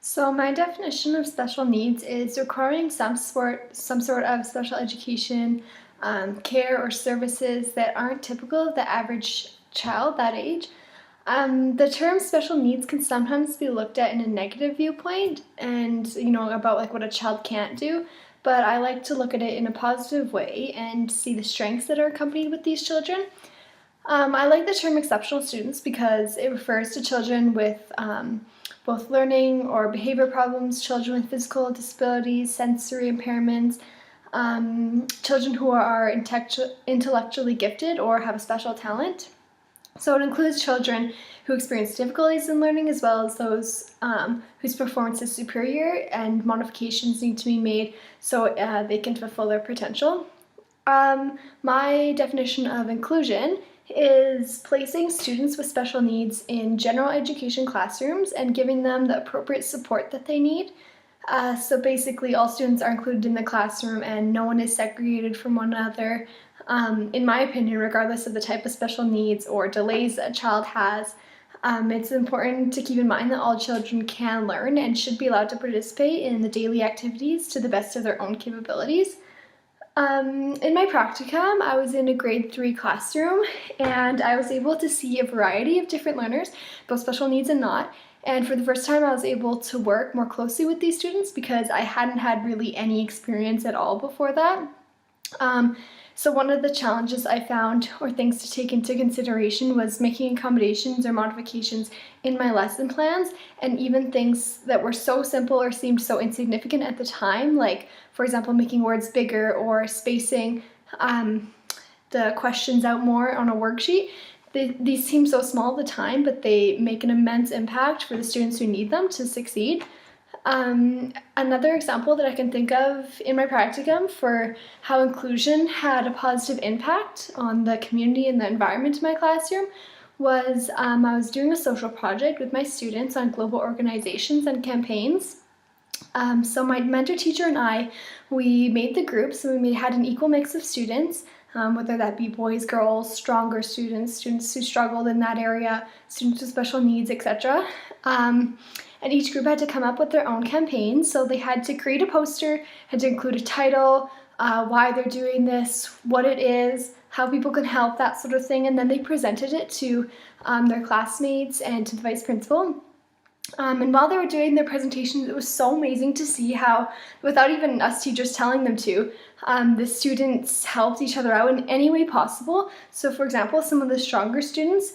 So my definition of special needs is requiring some sort of special education, care or services that aren't typical of the average child that age. The term special needs can sometimes be looked at in a negative viewpoint and, about like what a child can't do, but I like to look at it in a positive way and see the strengths that are accompanied with these children. I like the term exceptional students because it refers to children with both learning or behavior problems, children with physical disabilities, sensory impairments, children who are intellectually gifted or have a special talent. So it includes children who experience difficulties in learning as well as those whose performance is superior and modifications need to be made so they can fulfill their potential. My definition of inclusion is placing students with special needs in general education classrooms and giving them the appropriate support that they need. So basically all students are included in the classroom and no one is segregated from one another. In my opinion, regardless of the type of special needs or delays that a child has, it's important to keep in mind that all children can learn and should be allowed to participate in the daily activities to the best of their own capabilities. In my practicum, I was in a grade 3 classroom and I was able to see a variety of different learners, both special needs and not. And for the first time, I was able to work more closely with these students because I hadn't had really any experience at all before that. So one of the challenges I found, or things to take into consideration, was making accommodations or modifications in my lesson plans, and even things that were so simple or seemed so insignificant at the time, like, for example, making words bigger or spacing the questions out more on a worksheet. These seem so small at the time, but they make an immense impact for the students who need them to succeed. Another example that I can think of in my practicum for how inclusion had a positive impact on the community and the environment in my classroom was I was doing a social project with my students on global organizations and campaigns. So my mentor teacher and I, we made the groups and we had an equal mix of students, whether that be boys, girls, stronger students, students who struggled in that area, students with special needs, etc. And each group had to come up with their own campaign, so they had to create a poster, had to include a title, why they're doing this, what it is, how people can help, that sort of thing, and then they presented it to their classmates and to the vice principal. And while they were doing their presentations, it was so amazing to see how, without even us teachers telling them to, the students helped each other out in any way possible. So for example, some of the stronger students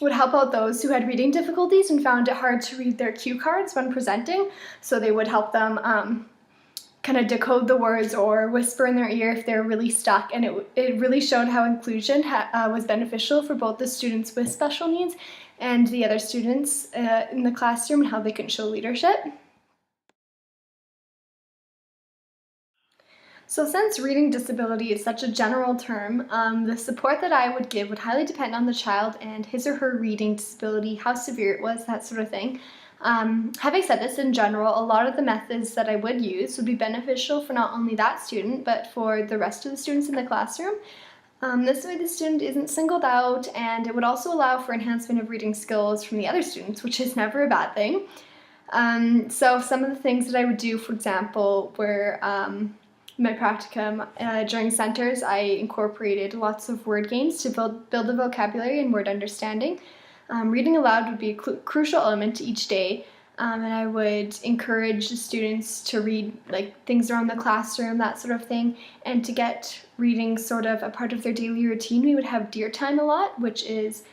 would help out those who had reading difficulties and found it hard to read their cue cards when presenting. So they would help them kind of decode the words or whisper in their ear if they're really stuck. And it really showed how inclusion was beneficial for both the students with special needs and the other students in the classroom and how they can show leadership. So since reading disability is such a general term, the support that I would give would highly depend on the child and his or her reading disability, how severe it was, that sort of thing. Having said this, in general, a lot of the methods that I would use would be beneficial for not only that student, but for the rest of the students in the classroom. This way the student isn't singled out, and it would also allow for enhancement of reading skills from the other students, which is never a bad thing. So some of the things that I would do, for example, were my practicum during centers, I incorporated lots of word games to build the vocabulary and word understanding. Reading aloud would be a crucial element to each day, and I would encourage the students to read like things around the classroom, that sort of thing, and to get reading sort of a part of their daily routine. We would have dear time a lot, which is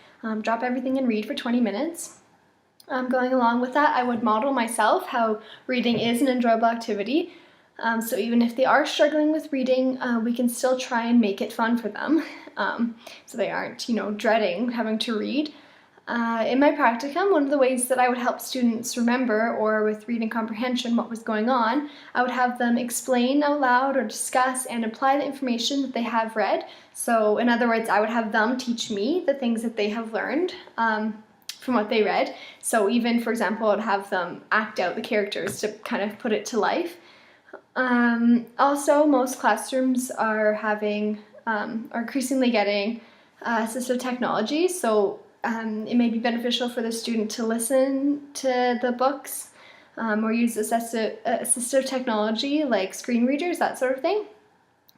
drop everything and read for 20 minutes. Going along with that, I would model myself how reading is an enjoyable activity. So even if they are struggling with reading, we can still try and make it fun for them, so they aren't, dreading having to read. In my practicum, one of the ways that I would help students remember, or with reading comprehension, what was going on, I would have them explain out loud or discuss and apply the information that they have read. So in other words, I would have them teach me the things that they have learned from what they read. So even, for example, I'd have them act out the characters to kind of put it to life. Also, most classrooms are increasingly getting assistive technology, so it may be beneficial for the student to listen to the books or use assistive technology like screen readers, that sort of thing.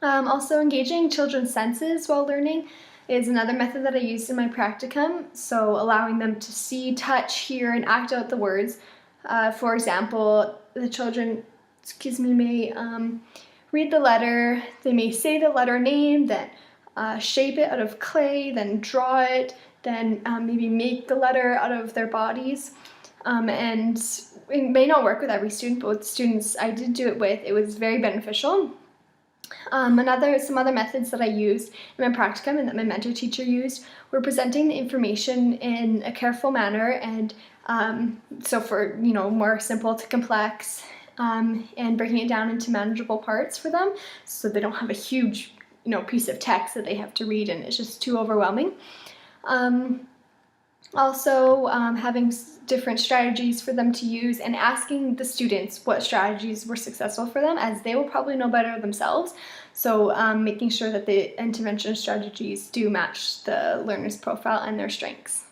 Also, engaging children's senses while learning is another method that I used in my practicum, so allowing them to see, touch, hear, and act out the words. For example, the children, may read the letter, they may say the letter name, then shape it out of clay, then draw it, then maybe make the letter out of their bodies. And it may not work with every student, but with the students I did do it with, it was very beneficial. Some other methods that I used in my practicum and that my mentor teacher used were presenting the information in a careful manner, and so for more simple to complex, and breaking it down into manageable parts for them, so they don't have a huge piece of text that they have to read and it's just too overwhelming. Also, having different strategies for them to use and asking the students what strategies were successful for them, as they will probably know better themselves. So making sure that the intervention strategies do match the learner's profile and their strengths.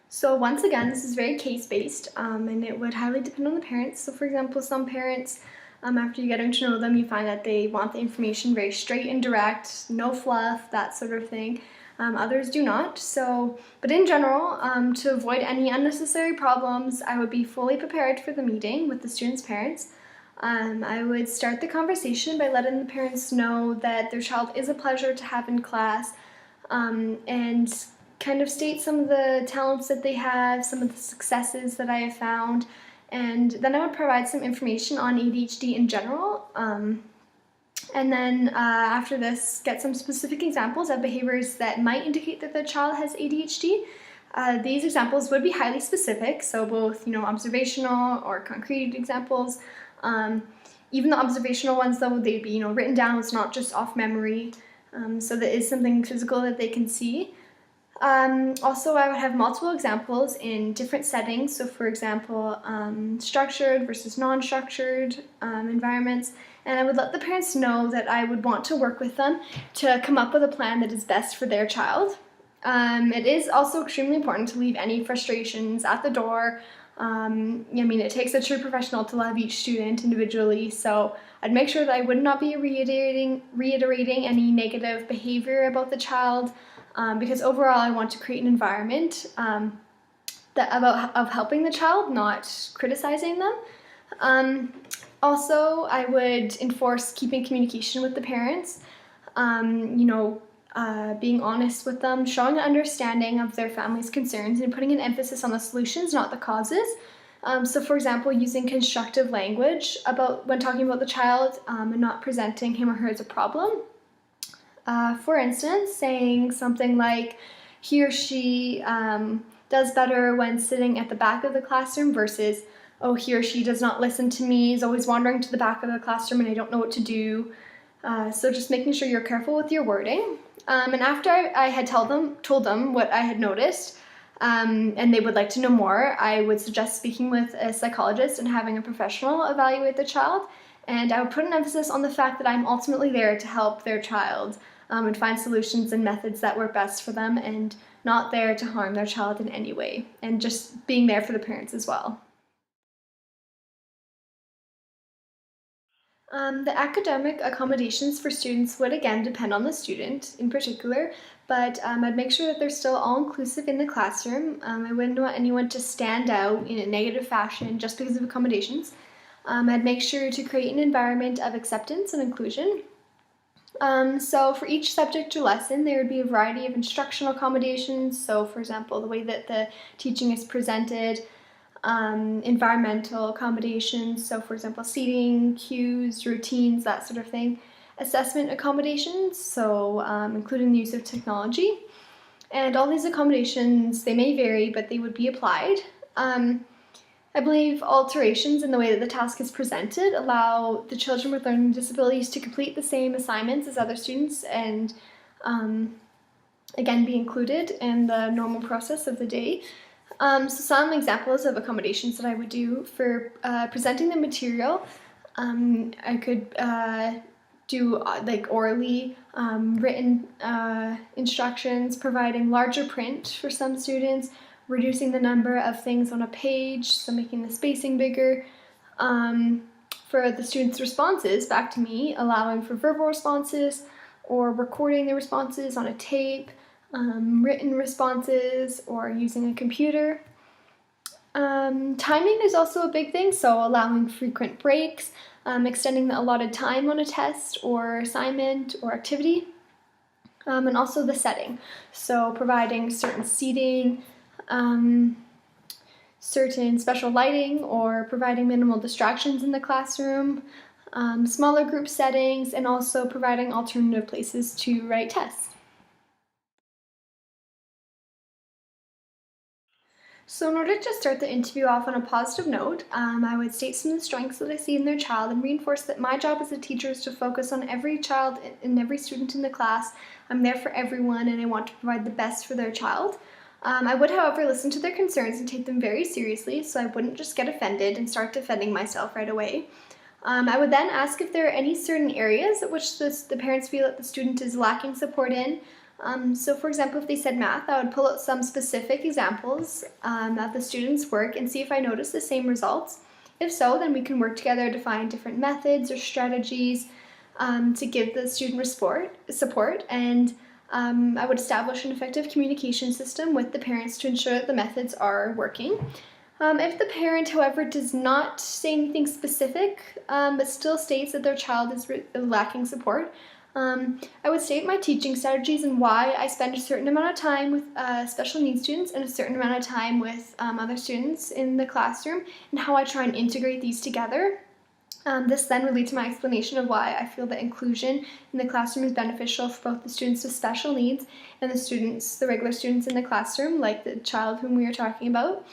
So once again, this is very case-based, and it would highly depend on the parents. So for example, some parents, after you getting to know them, you find that they want the information very straight and direct, no fluff, that sort of thing. Others do not. But in general, to avoid any unnecessary problems, I would be fully prepared for the meeting with the students' parents. I would start the conversation by letting the parents know that their child is a pleasure to have in class, and kind of state some of the talents that they have, some of the successes that I have found, and then I would provide some information on ADHD in general. And then after this, get some specific examples of behaviors that might indicate that the child has ADHD. These examples would be highly specific, so both observational or concrete examples. Even the observational ones, though, they'd be written down. It's not just off memory, so there is something physical that they can see. Also, I would have multiple examples in different settings. So for example, structured versus non-structured environments. And I would let the parents know that I would want to work with them to come up with a plan that is best for their child. It is also extremely important to leave any frustrations at the door. It takes a true professional to love each student individually, so I'd make sure that I would not be reiterating any negative behavior about the child, because overall I want to create an environment of helping the child, not criticizing them. Also, I would enforce keeping communication with the parents, being honest with them, showing an understanding of their family's concerns, and putting an emphasis on the solutions, not the causes. So for example, using constructive language when talking about the child, and not presenting him or her as a problem. For instance, saying something like, he or she does better when sitting at the back of the classroom versus, oh, he or she does not listen to me, is always wandering to the back of the classroom and I don't know what to do. So just making sure you're careful with your wording. And after I had told them what I had noticed, and they would like to know more, I would suggest speaking with a psychologist and having a professional evaluate the child. And I would put an emphasis on the fact that I'm ultimately there to help their child, and find solutions and methods that work best for them, and not there to harm their child in any way, and just being there for the parents as well. The academic accommodations for students would again depend on the student in particular, but I'd make sure that they're still all-inclusive in the classroom. I wouldn't want anyone to stand out in a negative fashion just because of accommodations. I'd make sure to create an environment of acceptance and inclusion. So for each subject or lesson, there would be a variety of instructional accommodations. So for example, the way that the teaching is presented, environmental accommodations, so for example, seating, cues, routines, that sort of thing. Assessment accommodations, so including the use of technology. And all these accommodations, they may vary, but they would be applied. I believe alterations in the way that the task is presented allow the children with learning disabilities to complete the same assignments as other students and again be included in the normal process of the day. So some examples of accommodations that I would do for presenting the material, I could do like orally written instructions, providing larger print for some students, reducing the number of things on a page, so making the spacing bigger. For the students' responses back to me, allowing for verbal responses or recording the responses on a tape, written responses, or using a computer. Timing is also a big thing, so allowing frequent breaks, extending the allotted time on a test or assignment or activity, and also the setting, so providing certain seating, certain special lighting, or providing minimal distractions in the classroom, smaller group settings, and also providing alternative places to write tests. So in order to start the interview off on a positive note, I would state some of the strengths that I see in their child and reinforce that my job as a teacher is to focus on every child and every student in the class. I'm there for everyone and I want to provide the best for their child. I would, however, listen to their concerns and take them very seriously, so I wouldn't just get offended and start defending myself right away. I would then ask if there are any certain areas at which the parents feel that the student is lacking support in. So for example, if they said math, I would pull out some specific examples of the student's work and see if I notice the same results. If so, then we can work together to find different methods or strategies to give the student support, and I would establish an effective communication system with the parents to ensure that the methods are working. If the parent, however, does not say anything specific, but still states that their child is lacking support, I would state my teaching strategies and why I spend a certain amount of time with special needs students and a certain amount of time with other students in the classroom, and how I try and integrate these together. This then would lead to my explanation of why I feel that inclusion in the classroom is beneficial for both the students with special needs and the regular students in the classroom, like the child whom we are talking about.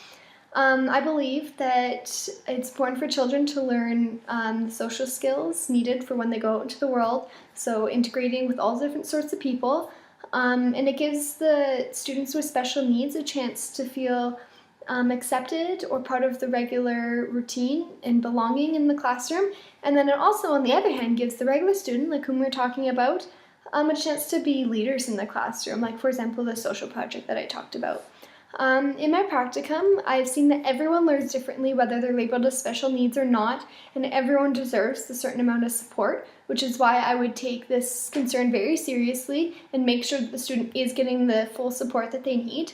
I believe that it's important for children to learn the social skills needed for when they go out into the world, so integrating with all different sorts of people, and it gives the students with special needs a chance to feel accepted or part of the regular routine and belonging in the classroom. And then it also, on the other hand, gives the regular student, like whom we're talking about, a chance to be leaders in the classroom, like for example the social project that I talked about. In my practicum, I've seen that everyone learns differently, whether they're labeled as special needs or not, and everyone deserves a certain amount of support, which is why I would take this concern very seriously and make sure that the student is getting the full support that they need.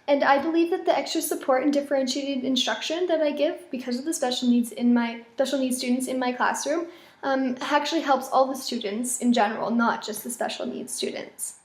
And I believe that the extra support and differentiated instruction that I give because of the special needs students in my classroom actually helps all the students in general, not just the special needs students.